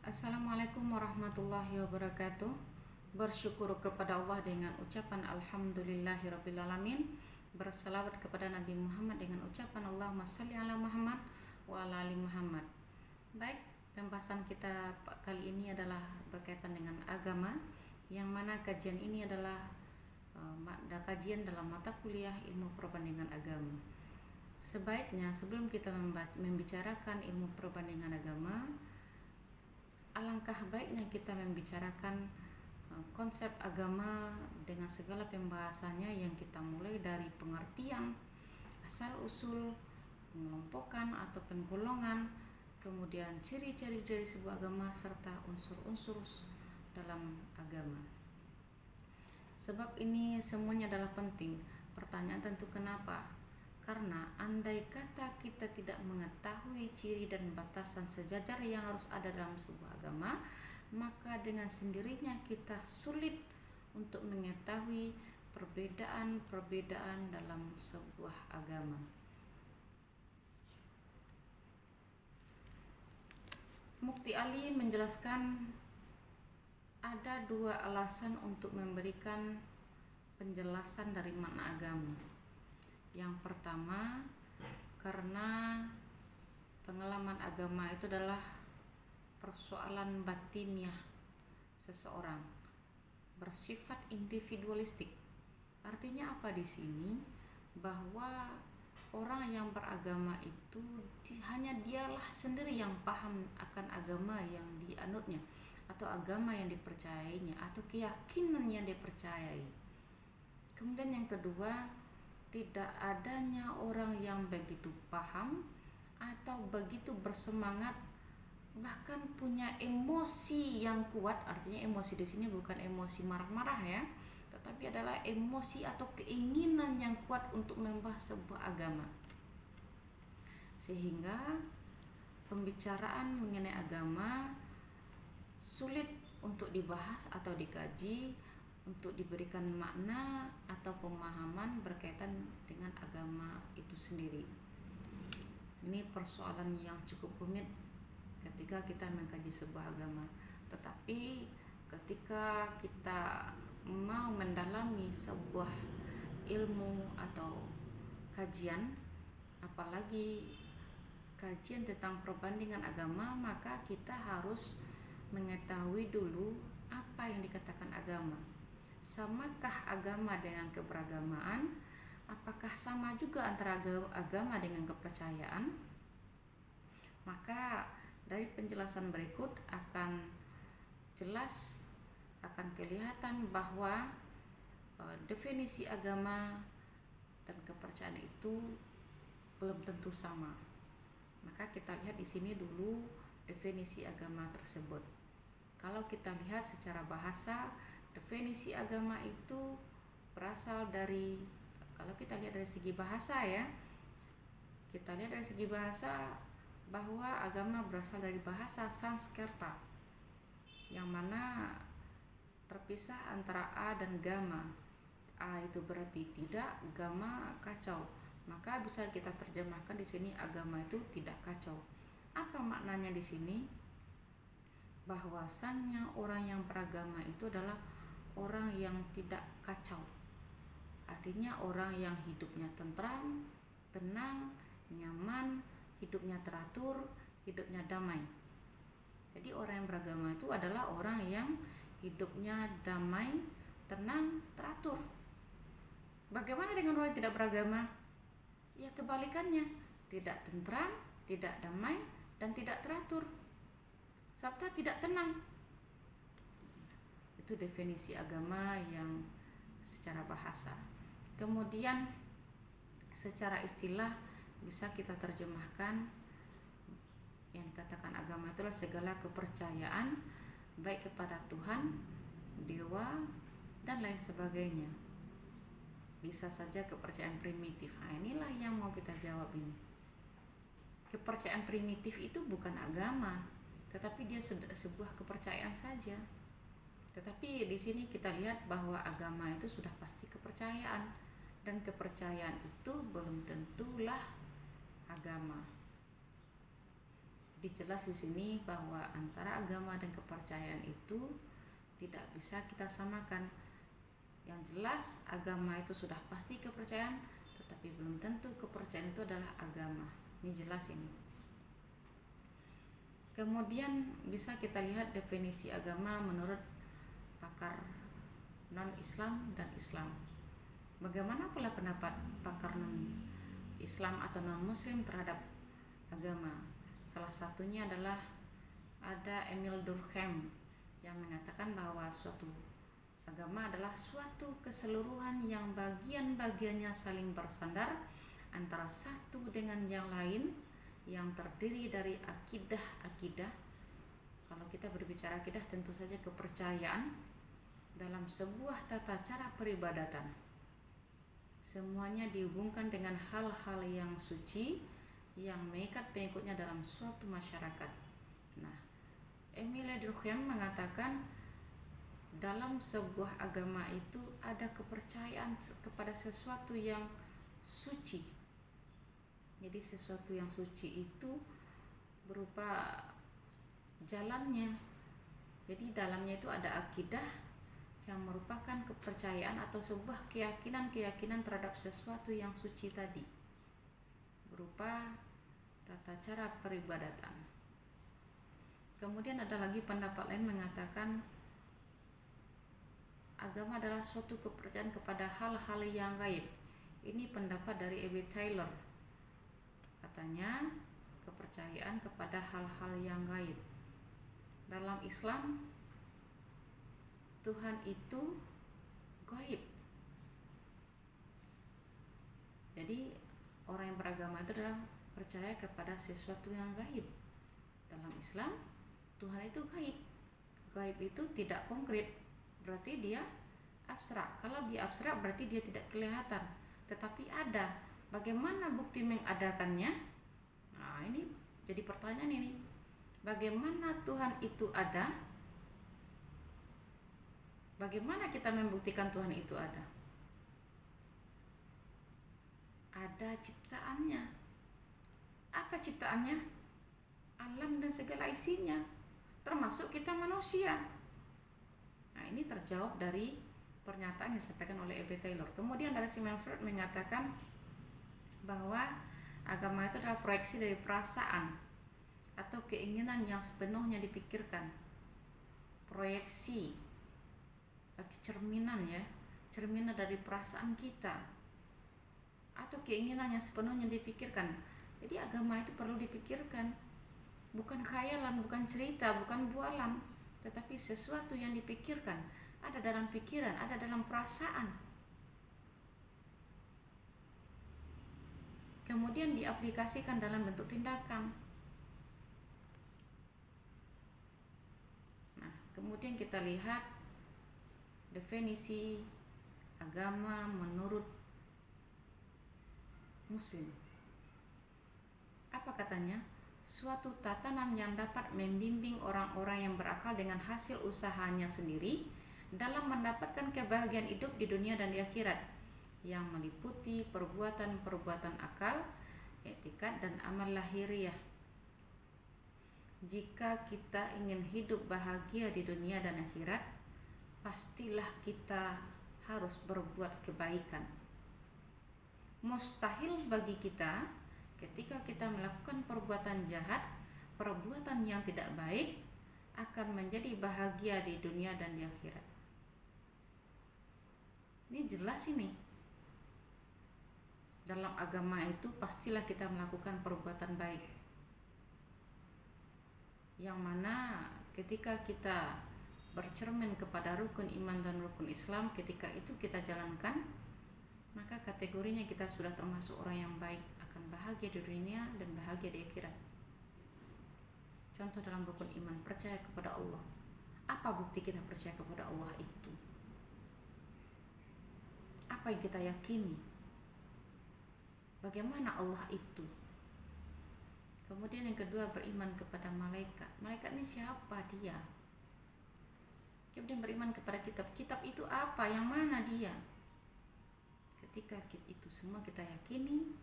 Assalamualaikum warahmatullahi wabarakatuh. Bersyukur kepada Allah dengan ucapan Alhamdulillahirrabbilalamin. Bersalawat kepada Nabi Muhammad dengan ucapan Allahumma salli ala Muhammad wa ala ali Muhammad. Baik, pembahasan kita kali ini adalah berkaitan dengan agama, yang mana kajian ini adalah kajian dalam mata kuliah ilmu perbandingan agama. Sebaiknya sebelum kita membicarakan ilmu perbandingan agama, alangkah baiknya kita membicarakan konsep agama dengan segala pembahasannya, yang kita mulai dari pengertian, asal usul, pengelompokan atau penggolongan, kemudian ciri-ciri dari sebuah agama serta unsur-unsur dalam agama. Sebab ini semuanya adalah penting. Pertanyaan tentu kenapa? Karena andai kata kita tidak mengetahui ciri dan batasan sejajar yang harus ada dalam sebuah agama, maka dengan sendirinya kita sulit untuk mengetahui perbedaan-perbedaan dalam sebuah agama. Mukti Ali menjelaskan ada dua alasan untuk memberikan penjelasan dari makna agama. Yang pertama, karena pengalaman agama itu adalah persoalan batiniah seseorang, bersifat individualistik. Artinya apa di sini? Bahwa orang yang beragama itu hanya dialah sendiri yang paham akan agama yang dianutnya, atau agama yang dipercayainya, atau keyakinan yang dipercayai. Kemudian yang kedua, tidak adanya orang yang begitu paham atau begitu bersemangat, bahkan punya emosi yang kuat. Artinya emosi di sini bukan emosi marah-marah ya, tetapi adalah emosi atau keinginan yang kuat untuk membahas sebuah agama. Sehingga pembicaraan mengenai agama sulit untuk dibahas atau dikaji, untuk diberikan makna atau pemahaman berkaitan dengan agama itu sendiri. Ini persoalan yang cukup rumit ketika kita mengkaji sebuah agama. Tetapi ketika kita mau mendalami sebuah ilmu atau kajian, apalagi kajian tentang perbandingan agama, maka kita harus mengetahui dulu apa yang dikatakan agama. Samakah agama dengan keberagamaan? Apakah sama juga antara agama dengan kepercayaan? Maka dari penjelasan berikut akan jelas, akan kelihatan bahwa definisi agama dan kepercayaan itu belum tentu sama. Maka kita lihat di sini dulu definisi agama tersebut. Kalau kita lihat secara bahasa, definisi agama itu berasal dari, kalau kita lihat dari segi bahasa ya, kita lihat dari segi bahasa bahwa agama berasal dari bahasa Sanskerta, yang mana terpisah antara a dan gama. A itu berarti tidak, gama kacau. Maka bisa kita terjemahkan di sini agama itu tidak kacau. Apa maknanya di sini? Bahwasannya orang yang beragama itu adalah orang yang tidak kacau. Artinya orang yang hidupnya tentram, tenang, nyaman, hidupnya teratur, hidupnya damai. Jadi orang yang beragama itu adalah orang yang hidupnya damai, tenang, teratur. Bagaimana dengan orang yang tidak beragama? Ya kebalikannya, tidak tentram, tidak damai, dan tidak teratur, serta tidak tenang. Itu definisi agama yang secara bahasa. Kemudian secara istilah bisa kita terjemahkan, yang dikatakan agama itulah segala kepercayaan baik kepada Tuhan, dewa, dan lain sebagainya. Bisa saja kepercayaan primitif. Nah, inilah yang mau kita jawab ini. Kepercayaan primitif itu bukan agama, tetapi dia sebuah kepercayaan saja. Tetapi di sini kita lihat bahwa agama itu sudah pasti kepercayaan, dan kepercayaan itu belum tentulah agama. Jadi jelas di sini bahwa antara agama dan kepercayaan itu tidak bisa kita samakan. Yang jelas agama itu sudah pasti kepercayaan, tetapi belum tentu kepercayaan itu adalah agama. Ini jelas ini. Kemudian bisa kita lihat definisi agama menurut pakar non-Islam dan Islam. Bagaimana pula pendapat pakar non-Islam atau non-Muslim terhadap agama? Salah satunya adalah ada Emil Durkheim yang mengatakan bahwa suatu agama adalah suatu keseluruhan yang bagian-bagiannya saling bersandar antara satu dengan yang lain, yang terdiri dari akidah-akidah. Kalau kita berbicara akidah, tentu saja kepercayaan dalam sebuah tata cara peribadatan. Semuanya dihubungkan dengan hal-hal yang suci yang mengikat pengikutnya dalam suatu masyarakat. Nah, Emil Durkheim mengatakan dalam sebuah agama itu ada kepercayaan kepada sesuatu yang suci. Jadi sesuatu yang suci itu berupa jalannya. Jadi dalamnya itu ada akidah yang merupakan kepercayaan atau sebuah keyakinan terhadap sesuatu yang suci tadi, berupa tata cara peribadatan. Kemudian ada lagi pendapat lain mengatakan agama adalah suatu kepercayaan kepada hal-hal yang gaib. Ini pendapat dari E.B. Taylor. Katanya kepercayaan kepada hal-hal yang gaib. Dalam Islam, Tuhan itu gaib. Jadi orang yang beragama itu adalah percaya kepada sesuatu yang gaib. Dalam Islam, Tuhan itu gaib. Gaib itu tidak konkret, berarti dia abstrak. Kalau dia abstrak berarti dia tidak kelihatan, tetapi ada. Bagaimana bukti mengadakannya? Nah, ini jadi pertanyaan ini. Bagaimana Tuhan itu ada? Bagaimana kita membuktikan Tuhan itu ada? Ada ciptaannya. Apa ciptaannya? Alam dan segala isinya, termasuk kita manusia. Nah, ini terjawab dari pernyataan yang disampaikan oleh E.B. Taylor. Kemudian dari Sigmund Freud mengatakan bahwa agama itu adalah proyeksi dari perasaan atau keinginan yang sepenuhnya dipikirkan. Proyeksi berarti cerminan ya, cerminan dari perasaan kita atau keinginan yang sepenuhnya dipikirkan. Jadi agama itu perlu dipikirkan, bukan khayalan, bukan cerita, bukan bualan, tetapi sesuatu yang dipikirkan, ada dalam pikiran, ada dalam perasaan, kemudian diaplikasikan dalam bentuk tindakan. Nah, kemudian kita lihat definisi agama menurut Muslim. Apa katanya? Suatu tatanan yang dapat membimbing orang-orang yang berakal dengan hasil usahanya sendiri dalam mendapatkan kebahagiaan hidup di dunia dan di akhirat, yang meliputi perbuatan-perbuatan akal, etikat, dan amal lahiriah. Jika kita ingin hidup bahagia di dunia dan akhirat, pastilah kita harus berbuat kebaikan. Mustahil bagi kita ketika kita melakukan perbuatan jahat, perbuatan yang tidak baik, akan menjadi bahagia di dunia dan di akhirat. Ini jelas ini. Dalam agama itu pastilah kita melakukan perbuatan baik, yang mana ketika kita bercermin kepada rukun iman dan rukun Islam, ketika itu kita jalankan, maka kategorinya kita sudah termasuk orang yang baik, akan bahagia di dunia dan bahagia di akhirat. Contoh dalam rukun iman, percaya kepada Allah. Apa bukti kita percaya kepada Allah itu? Apa yang kita yakini? Bagaimana Allah itu? Kemudian yang kedua, beriman kepada malaikat. Malaikat ini siapa dia? Kemudian beriman kepada kitab. Kitab itu apa? Yang mana dia? Ketika itu semua kita yakini,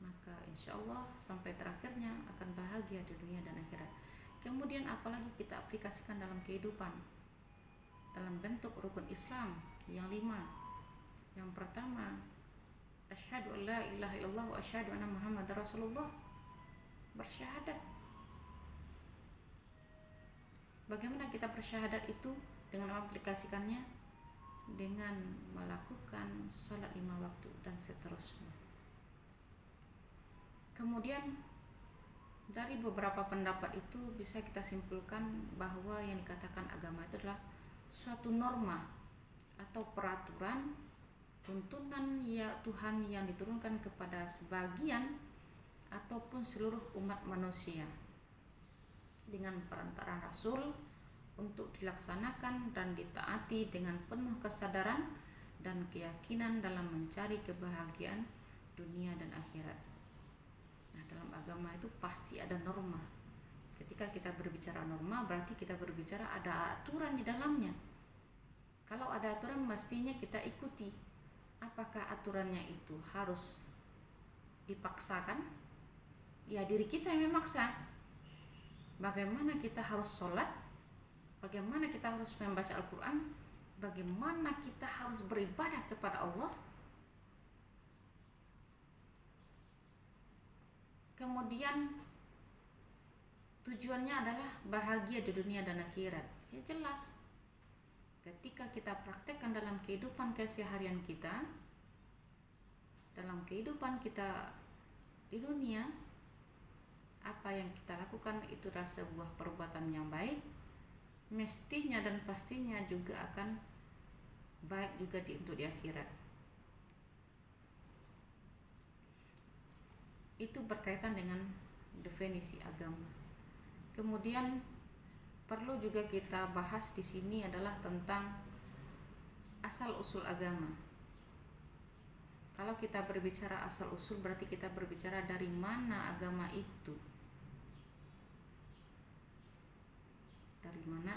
maka insya Allah sampai terakhirnya akan bahagia di dunia dan akhirat. Kemudian apalagi kita aplikasikan dalam kehidupan dalam bentuk rukun Islam yang 5. Yang pertama, asyhadu an la ilaha illallah wa asyhadu anna muhammadar rasulullah, bersyahadat. Bagaimana kita bersyahadat itu? Dengan aplikasikannya dengan melakukan salat 5 waktu dan seterusnya. Kemudian dari beberapa pendapat itu bisa kita simpulkan bahwa yang dikatakan agama itu adalah suatu norma atau peraturan tuntunan ya Tuhan yang diturunkan kepada sebagian ataupun seluruh umat manusia dengan perantaraan Rasul untuk dilaksanakan dan ditaati dengan penuh kesadaran dan keyakinan dalam mencari kebahagiaan dunia dan akhirat. Nah, dalam agama itu pasti ada norma. Ketika kita berbicara norma, berarti kita berbicara ada aturan di dalamnya. Kalau ada aturan, mestinya kita ikuti. Apakah aturannya itu harus dipaksakan? Ya, diri kita yang memaksa. Bagaimana kita harus sholat? Bagaimana kita harus membaca Al-Quran? Bagaimana kita harus beribadah kepada Allah? Kemudian tujuannya adalah bahagia di dunia dan akhirat. Ya jelas. Ketika kita praktekkan dalam kehidupan keseharian kita, dalam kehidupan kita di dunia, apa yang kita lakukan itu adalah sebuah perbuatan yang baik, mestinya dan pastinya juga akan baik juga untuk di akhirat. Itu berkaitan dengan definisi agama. Kemudian perlu juga kita bahas di sini adalah tentang asal usul agama. Kalau kita berbicara asal usul, berarti kita berbicara dari mana agama itu. Dari mana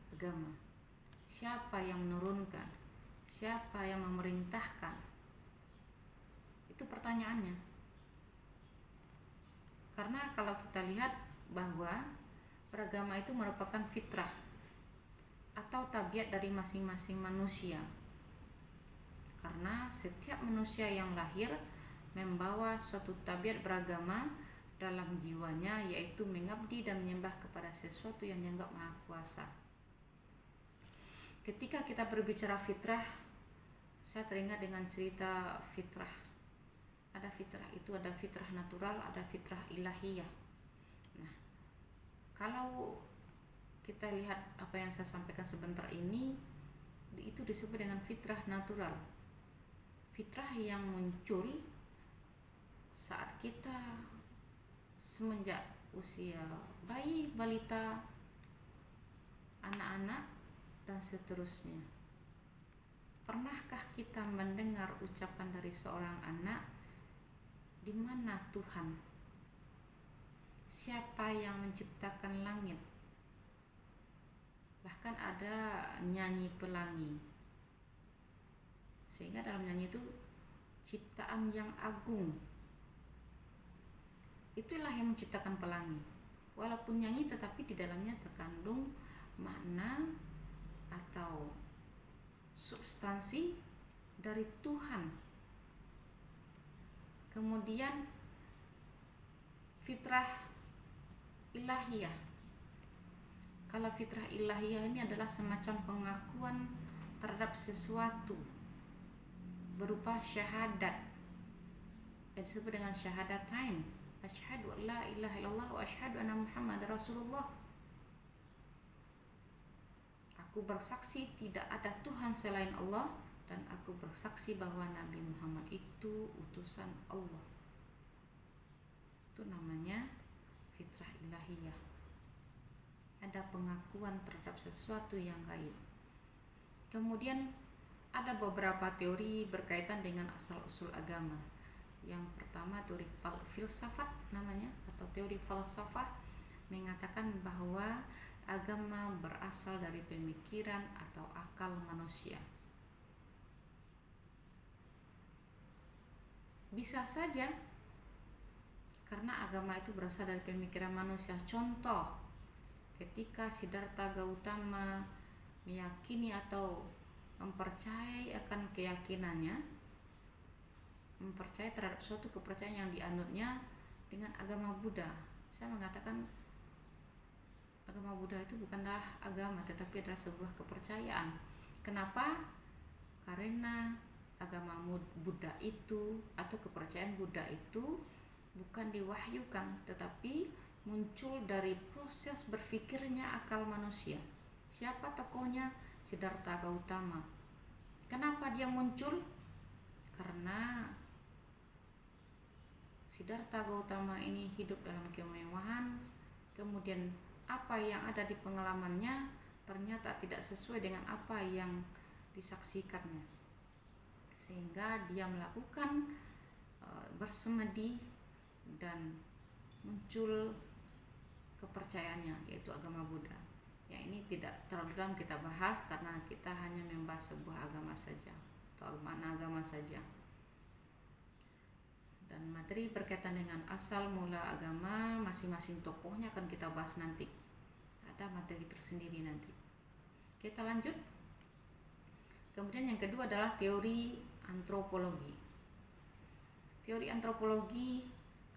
agama? Siapa yang menurunkan? Siapa yang memerintahkan? Itu pertanyaannya. Karena kalau kita lihat bahwa beragama itu merupakan fitrah atau tabiat dari masing-masing manusia. Karena setiap manusia yang lahir membawa suatu tabiat beragama dalam jiwanya, yaitu mengabdi dan menyembah kepada sesuatu yang dianggap maha kuasa. Ketika kita berbicara fitrah, saya teringat dengan cerita fitrah. Ada fitrah itu, ada fitrah natural, ada fitrah ilahiyah. Nah, kalau kita lihat apa yang saya sampaikan sebentar ini, itu disebut dengan fitrah natural. Fitrah yang muncul saat kita semenjak usia bayi, balita, anak-anak, dan seterusnya. Pernahkah kita mendengar ucapan dari seorang anak, di mana Tuhan? Siapa yang menciptakan langit? Bahkan ada nyanyi pelangi. Sehingga dalam nyanyi itu ciptaan yang agung. Itulah yang menciptakan pelangi. Walaupun nyanyi, tetapi di dalamnya terkandung makna atau substansi dari Tuhan. Kemudian fitrah ilahiyah. Kalau fitrah ilahiyah ini adalah semacam pengakuan terhadap sesuatu berupa syahadat, yang disebut dengan syahadatain. Asyhadu an la ilaha illallah wa asyhadu anna muhammadar rasulullah. Aku bersaksi tidak ada Tuhan selain Allah, dan aku bersaksi bahwa Nabi Muhammad itu utusan Allah. Itu namanya fitrah ilahiyah. Ada pengakuan terhadap sesuatu yang gaib. Kemudian ada beberapa teori berkaitan dengan asal-usul agama. Yang pertama teori filsafat namanya, atau teori falsafah, mengatakan bahwa agama berasal dari pemikiran atau akal manusia. Bisa saja karena agama itu berasal dari pemikiran manusia. Contoh, ketika Siddhartha Gautama meyakini atau mempercayai akan keyakinannya, mempercayai terhadap suatu kepercayaan yang dianutnya dengan agama Buddha. Saya mengatakan agama Buddha itu bukanlah agama, tetapi adalah sebuah kepercayaan. Kenapa? Karena agama Buddha itu atau kepercayaan Buddha itu bukan diwahyukan, tetapi muncul dari proses berpikirnya akal manusia. Siapa tokohnya? Siddhartha Gautama. Kenapa dia muncul? Karena Siddhartha Gautama ini hidup dalam kemewahan, kemudian apa yang ada di pengalamannya ternyata tidak sesuai dengan apa yang disaksikannya, sehingga dia melakukan bersemedi dan muncul kepercayaannya, yaitu agama Buddha. Ya, ini tidak terlalu dalam kita bahas karena kita hanya membahas sebuah agama saja atau makna agama saja. Dan materi berkaitan dengan asal mula agama masing-masing tokohnya akan kita bahas nanti. Ada materi tersendiri nanti. Kita lanjut. Kemudian yang kedua adalah teori antropologi. Teori antropologi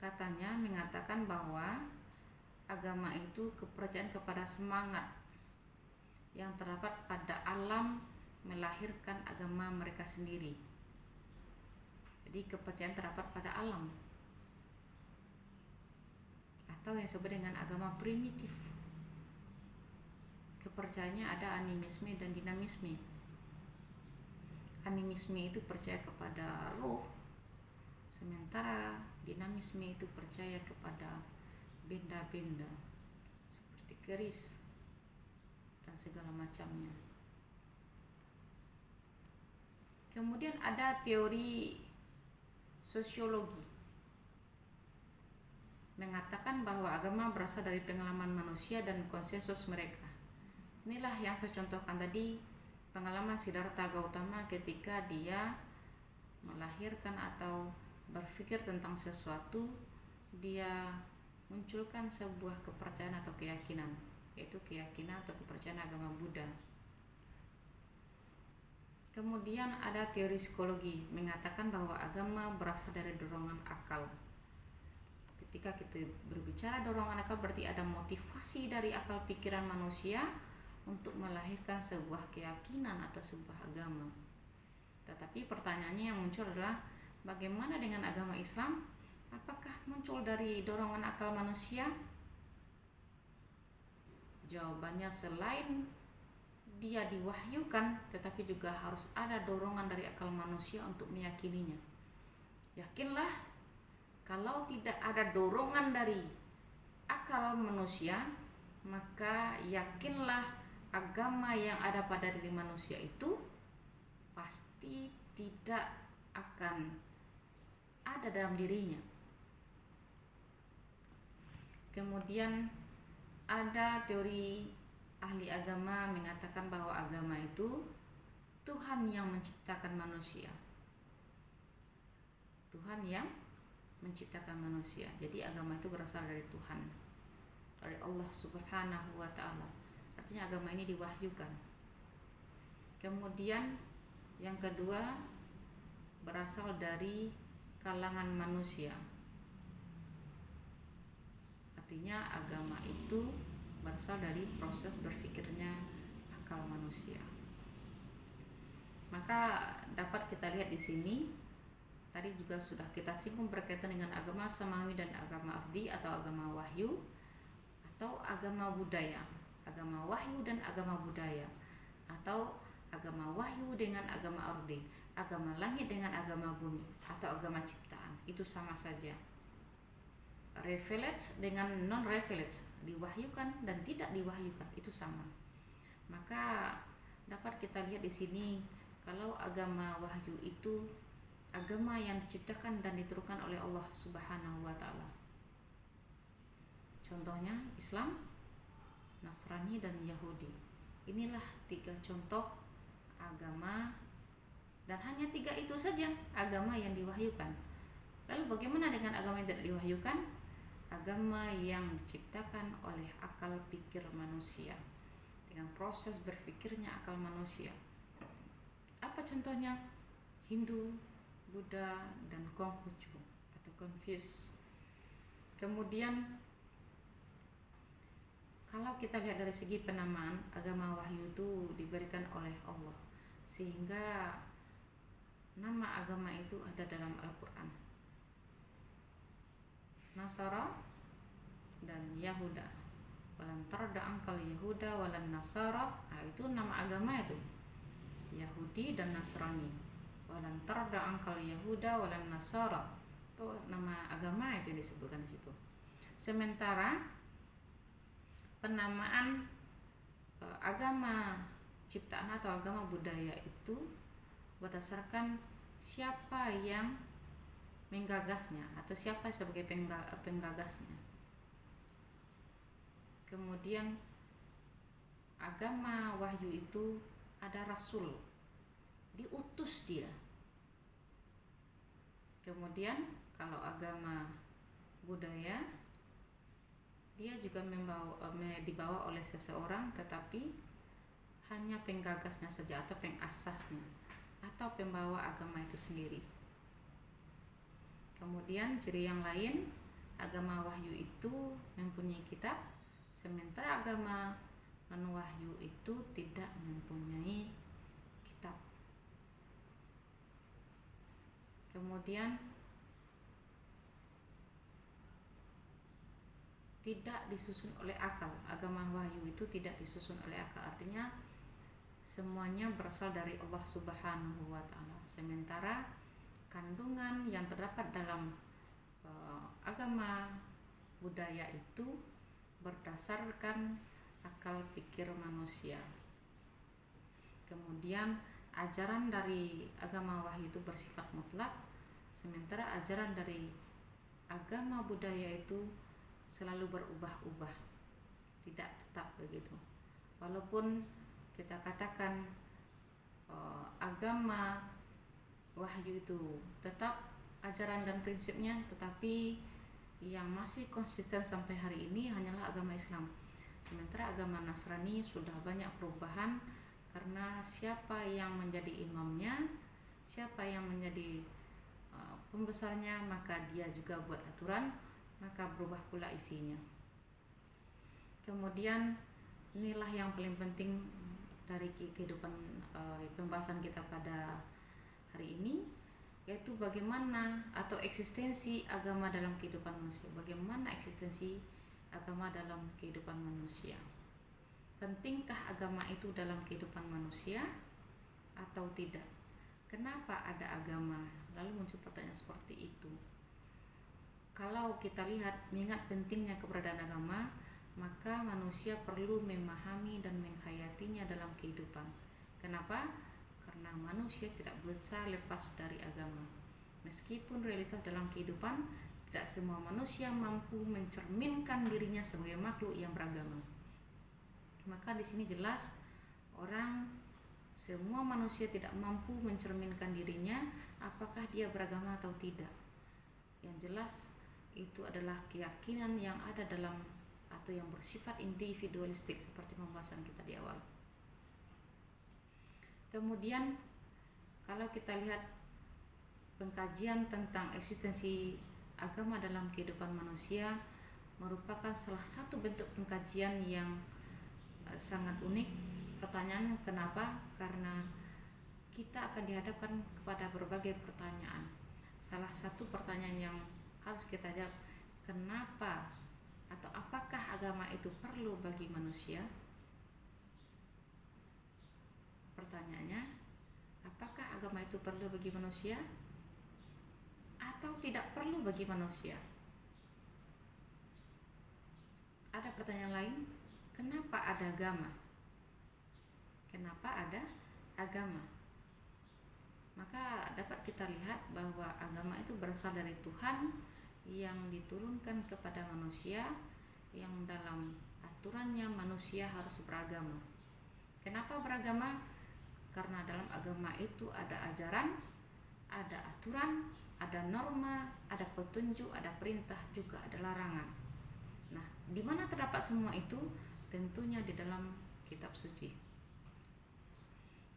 katanya mengatakan bahwa agama itu kepercayaan kepada semangat yang terdapat pada alam melahirkan agama mereka sendiri. Jadi kepercayaan terdapat pada alam, atau yang disebut dengan agama primitif. Kepercayaannya ada animisme dan dinamisme. Animisme itu percaya kepada roh, sementara dinamisme itu percaya kepada benda-benda seperti keris dan segala macamnya. Kemudian ada teori sosiologi, mengatakan bahwa agama berasal dari pengalaman manusia dan konsensus mereka. Inilah yang saya contohkan tadi, pengalaman Siddhartha Gautama ketika dia melahirkan atau berpikir tentang sesuatu, dia munculkan sebuah kepercayaan atau keyakinan, yaitu keyakinan atau kepercayaan agama Buddha. Kemudian ada teori psikologi, mengatakan bahwa agama berasal dari dorongan akal. Ketika kita berbicara dorongan akal, berarti ada motivasi dari akal pikiran manusia untuk melahirkan sebuah keyakinan atau sebuah agama. Tetapi pertanyaannya yang muncul adalah, bagaimana dengan agama Islam? Apakah muncul dari dorongan akal manusia? Jawabannya, selain dia diwahyukan, tetapi juga harus ada dorongan dari akal manusia untuk meyakininya. Yakinlah, kalau tidak ada dorongan dari akal manusia, maka yakinlah agama yang ada pada diri manusia itu pasti tidak akan ada dalam dirinya. Kemudian ada teori ahli agama mengatakan bahwa agama itu Tuhan yang menciptakan manusia. Tuhan yang menciptakan manusia. Jadi agama itu berasal dari Tuhan, dari Allah Subhanahu wa ta'ala. Artinya agama ini diwahyukan. Kemudian yang kedua, berasal dari kalangan manusia. Artinya agama itu berasal dari proses berpikirnya akal manusia. Maka dapat kita lihat di sini, tadi juga sudah kita singgung berkaitan dengan agama samawi dan agama ardi atau agama wahyu atau agama budaya, agama wahyu dan agama budaya, atau agama wahyu dengan agama ardi, agama langit dengan agama bumi, atau agama ciptaan. Itu sama saja. Revelate dengan non revelate, diwahyukan dan tidak diwahyukan, itu sama. Maka dapat kita lihat di sini, kalau agama wahyu itu agama yang diciptakan dan diturunkan oleh Allah Subhanahu wa ta'ala. Contohnya Islam, Nasrani dan Yahudi. Inilah 3 contoh agama, dan hanya 3 itu saja agama yang diwahyukan. Lalu bagaimana dengan agama yang tidak diwahyukan? agama yang diciptakan oleh akal pikir manusia, dengan proses berpikirnya akal manusia. Apa contohnya? Hindu, Buddha, dan Konghucu atau Confucius. Kemudian kalau kita lihat dari segi penamaan, agama wahyu itu diberikan oleh Allah, sehingga nama agama itu ada dalam Al-Quran. Nasara dan Yahuda. Walan tarda angkal Yahuda walan Nasara. Itu nama agama itu. Yahudi dan Nasrani. Walan tarda angkal Yahuda walan Nasara. Itu nama agama itu yang disebutkan di situ. Sementara penamaan agama ciptaan atau agama budaya itu berdasarkan siapa yang menggagasnya atau siapa sebagai penggagasnya. Kemudian agama wahyu itu ada rasul, diutus dia. Kemudian kalau agama budaya dia juga dibawa oleh seseorang, tetapi hanya penggagasnya saja atau pengasasnya atau pembawa agama itu sendiri. Kemudian ciri yang lain, agama wahyu itu mempunyai kitab, sementara agama non-wahyu itu tidak mempunyai kitab. Kemudian tidak disusun oleh akal. Agama wahyu itu tidak disusun oleh akal, artinya semuanya berasal dari Allah Subhanahu wa taala. Sementara kandungan yang terdapat dalam agama budaya itu berdasarkan akal pikir manusia. Kemudian ajaran dari agama wahyu itu bersifat mutlak, sementara ajaran dari agama budaya itu selalu berubah-ubah, tidak tetap begitu. Walaupun kita katakan agama wahyu itu tetap ajaran dan prinsipnya, tetapi yang masih konsisten sampai hari ini hanyalah agama Islam. Sementara agama Nasrani sudah banyak perubahan, karena siapa yang menjadi imamnya, siapa yang menjadi pembesarnya, maka dia juga buat aturan, maka berubah pula isinya. Kemudian inilah yang paling penting dari kehidupan pembahasan kita pada hari ini, yaitu bagaimana atau eksistensi agama dalam kehidupan manusia. Bagaimana eksistensi agama dalam kehidupan manusia? Pentingkah agama itu dalam kehidupan manusia atau tidak? Kenapa ada agama? Lalu muncul pertanyaan seperti itu. Kalau kita lihat, mengingat pentingnya keberadaan agama, maka manusia perlu memahami dan menghayatinya dalam kehidupan. Kenapa? Karena manusia tidak bisa lepas dari agama. Meskipun realitas dalam kehidupan, tidak semua manusia mampu mencerminkan dirinya sebagai makhluk yang beragama. Maka di sini jelas semua manusia tidak mampu mencerminkan dirinya apakah dia beragama atau tidak. Yang jelas itu adalah keyakinan yang ada dalam atau yang bersifat individualistik seperti pembahasan kita di awal. Kemudian kalau kita lihat pengkajian tentang eksistensi agama dalam kehidupan manusia merupakan salah satu bentuk pengkajian yang sangat unik. Pertanyaan kenapa? Karena kita akan dihadapkan kepada berbagai pertanyaan. Salah satu pertanyaan yang harus kita jawab, kenapa atau apakah agama itu perlu bagi manusia? Pertanyaannya, apakah agama itu perlu bagi manusia atau tidak perlu bagi manusia? Ada pertanyaan lain, kenapa ada agama? Kenapa ada agama? Maka dapat kita lihat bahwa agama itu berasal dari Tuhan yang diturunkan kepada manusia, yang dalam aturannya manusia harus beragama. Kenapa beragama? Karena dalam agama itu ada ajaran, ada aturan, ada norma, ada petunjuk, ada perintah, juga ada larangan. Di mana terdapat semua itu? Tentunya di dalam kitab suci.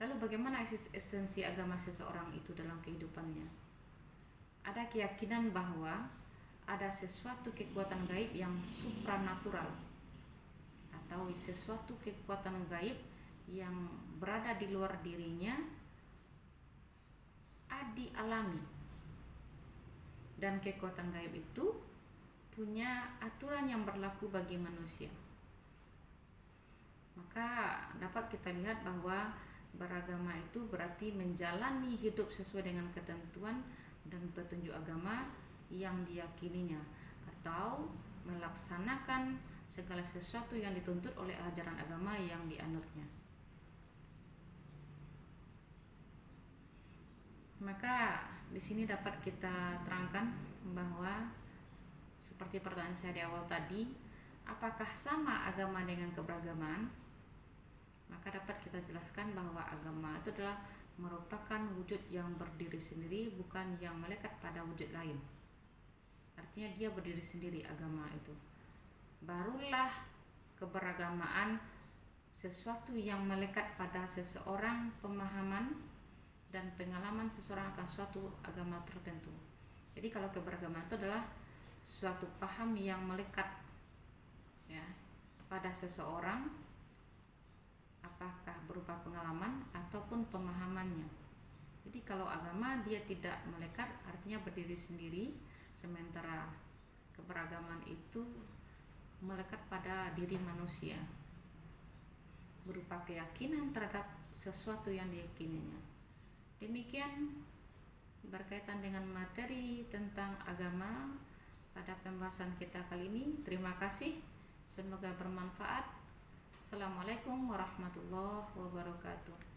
Lalu bagaimana eksistensi agama seseorang itu dalam kehidupannya? Ada keyakinan bahwa ada sesuatu kekuatan gaib yang supranatural atau sesuatu kekuatan gaib yang berada di luar dirinya, dialami, dan kekuatan gaib itu punya aturan yang berlaku bagi manusia. Maka dapat kita lihat bahwa beragama itu berarti menjalani hidup sesuai dengan ketentuan dan petunjuk agama yang diyakininya, atau melaksanakan segala sesuatu yang dituntut oleh ajaran agama yang dianutnya. Maka di sini dapat kita terangkan bahwa seperti pertanyaan saya di awal tadi, apakah sama agama dengan keberagaman? Maka dapat kita jelaskan bahwa agama itu adalah merupakan wujud yang berdiri sendiri, bukan yang melekat pada wujud lain. Artinya dia berdiri sendiri agama itu. Barulah keberagamaan sesuatu yang melekat pada seseorang, pemahaman dan pengalaman seseorang akan suatu agama tertentu. Jadi kalau keberagaman itu adalah suatu paham yang melekat ya pada seseorang, apakah berupa pengalaman ataupun pemahamannya. Jadi kalau agama dia tidak melekat, artinya berdiri sendiri, sementara keberagaman itu melekat pada diri manusia berupa keyakinan terhadap sesuatu yang diyakininya. Demikian berkaitan dengan materi tentang agama pada pembahasan kita kali ini. Terima kasih, semoga bermanfaat. Assalamualaikum warahmatullahi wabarakatuh.